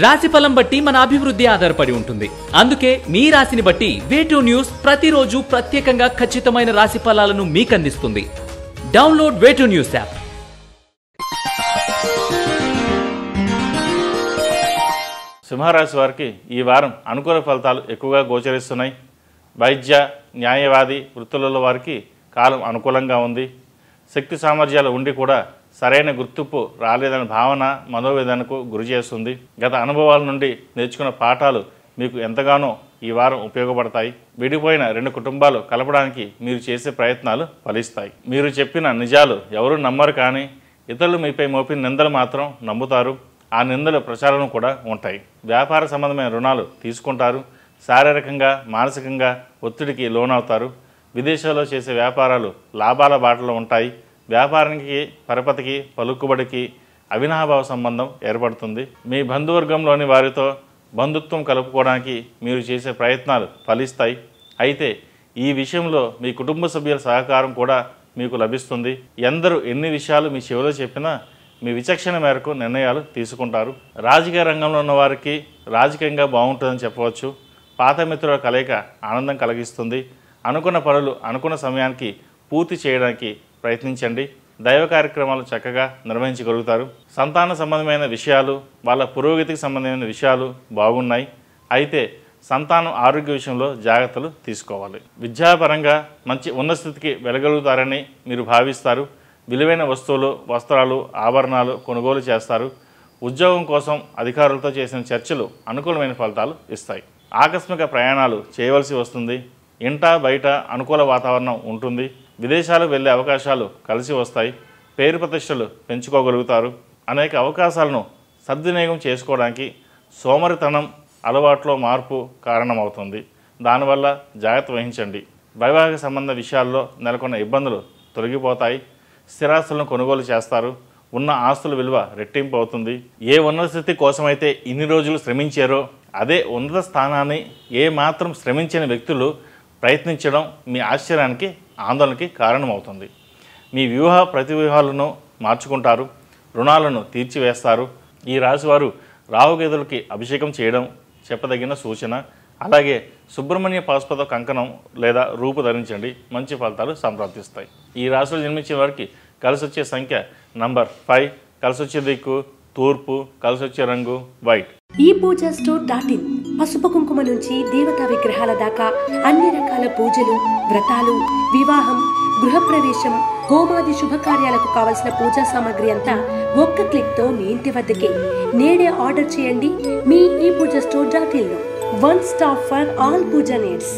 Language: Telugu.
రాశిఫలం బట్టి మన అభివృద్ధి ఆధారపడి ఉంటుంది. అందుకే మీ రాశిని బట్టి వే2 న్యూస్ ప్రతిరోజు ప్రత్యేకంగా ఖచ్చితమైన రాశి ఫలాలను మీకు అందిస్తుంది. Download Way2 news app. సింహరాశి వారికి ఈ వారం అనుకూల ఫలితాలు ఎక్కువగా గోచరిస్తున్నాయి. వైద్య, న్యాయవాది వృత్తులలో వారికి కాలం అనుకూలంగా ఉంది. శక్తి సామర్థ్యాలు ఉండి కూడా సరైన గుర్తింపు రాలేదనే భావన మనోవేదనకు గురి చేస్తుంది. గత అనుభవాల నుండి నేర్చుకున్న పాఠాలు మీకు ఎంతగానో ఈ వారం ఉపయోగపడతాయి. విడిపోయిన రెండు కుటుంబాలు కలపడానికి మీరు చేసే ప్రయత్నాలు ఫలిస్తాయి. మీరు చెప్పిన నిజాలు ఎవరూ నమ్మరు, కానీ ఇతరులు మీపై మోపిన నిందలు మాత్రం నమ్ముతారు. ఆ నిందల ప్రచారం కూడా ఉంటాయి. వ్యాపార సంబంధమైన రుణాలు తీసుకుంటారు. శారీరకంగా, మానసికంగా ఒత్తిడికి లోనవుతారు. విదేశాల్లో చేసే వ్యాపారాలు లాభాల బాటలో ఉంటాయి. వ్యాపారానికి, పరపతికి, పలుకుబడికి అవినాభావ సంబంధం ఏర్పడుతుంది. మీ బంధువర్గంలోని వారితో బంధుత్వం కలుపుకోవడానికి మీరు చేసే ప్రయత్నాలు ఫలిస్తాయి. అయితే ఈ విషయంలో మీ కుటుంబ సభ్యుల సహకారం కూడా మీకు లభిస్తుంది. ఎందరూ ఎన్ని విషయాలు మీ చెవిలో చెప్పినా మీ విచక్షణ మేరకు నిర్ణయాలు తీసుకుంటారు. రాజకీయ రంగంలో ఉన్న వారికి రాజకీయంగా బాగుంటుందని చెప్పవచ్చు. పాత మిత్రుల కలయిక ఆనందం కలిగిస్తుంది. అనుకున్న పనులు అనుకున్న సమయానికి పూర్తి చేయడానికి ప్రయత్నించండి. దైవ కార్యక్రమాలు చక్కగా నిర్వహించగలుగుతారు. సంతాన సంబంధమైన విషయాలు, వాళ్ళ పురోగతికి సంబంధమైన విషయాలు బాగున్నాయి. అయితే సంతానం ఆరోగ్య విషయంలో జాగ్రత్తలు తీసుకోవాలి. విద్యాపరంగా మంచి ఉన్నత స్థితికి వెళ్ళగలుగుతారని మీరు భావిస్తారు. విలువైన వస్తువులు, వస్త్రాలు, ఆభరణాలు కొనుగోలు చేస్తారు. ఉద్యోగం కోసం అధికారులతో చేసిన చర్చలు అనుకూలమైన ఫలితాలు ఇస్తాయి. ఆకస్మిక ప్రయాణాలు చేయవలసి వస్తుంది. ఇంట బయట అనుకూల వాతావరణం ఉంటుంది. విదేశాలకు వెళ్ళే అవకాశాలు కలిసి వస్తాయి. పేరు ప్రతిష్టలు పెంచుకోగలుగుతారు. అనేక అవకాశాలను సద్వినియోగం చేసుకోవడానికి సోమరితనం, అలవాట్లో మార్పు కారణమవుతుంది. దానివల్ల జాగ్రత్త వహించండి. వైవాహిక సంబంధ విషయాల్లో నెలకొన్న ఇబ్బందులు తొలగిపోతాయి. స్థిరాస్తులను కొనుగోలు చేస్తారు. ఉన్న ఆస్తుల విలువ రెట్టింపు అవుతుంది. ఏ ఉన్నత స్థితి కోసమైతే ఇన్ని రోజులు శ్రమించారో అదే ఉన్నత స్థానాన్ని ఏ మాత్రం శ్రమించని వ్యక్తులు ప్రయత్నించడం మీ ఆశ్చర్యానికి, ఆందోళనకి కారణమవుతుంది. మీ వ్యూహ ప్రతివ్యూహాలను మార్చుకుంటారు. రుణాలను తీర్చివేస్తారు. ఈ రాశివారు రాహుకేతులకి అభిషేకం చేయడం చెప్పదగిన సూచన. అలాగే సుబ్రహ్మణ్య పాశుపత కంకణం లేదా రూపు ధరించండి. మంచి ఫలితాలు సంప్రాప్తిస్తాయి. ఈ రాశిలో జన్మించిన వారికి కలిసి వచ్చే సంఖ్య నంబర్ 5, కలిసి వచ్చే దిక్కు తూర్పు, కలిసి వచ్చే రంగు వైట్. ఈ పూజా స్టోర్.in పసుపు కుంకుమ నుంచి దేవతా విగ్రహాల దాకా అన్ని రకాల పూజలు, వ్రతాలు, వివాహం, గృహప్రవేశం, హోమాది శుభకార్యాలకు కావలసిన పూజా సామాగ్రి అంతా ఒక్క క్లిక్ తో మీ ఇంటి వద్దకే. నేడే ఆర్డర్ చేయండి మీ ఈ పూజా స్టోర్.in లో. One stop for all Pooja needs.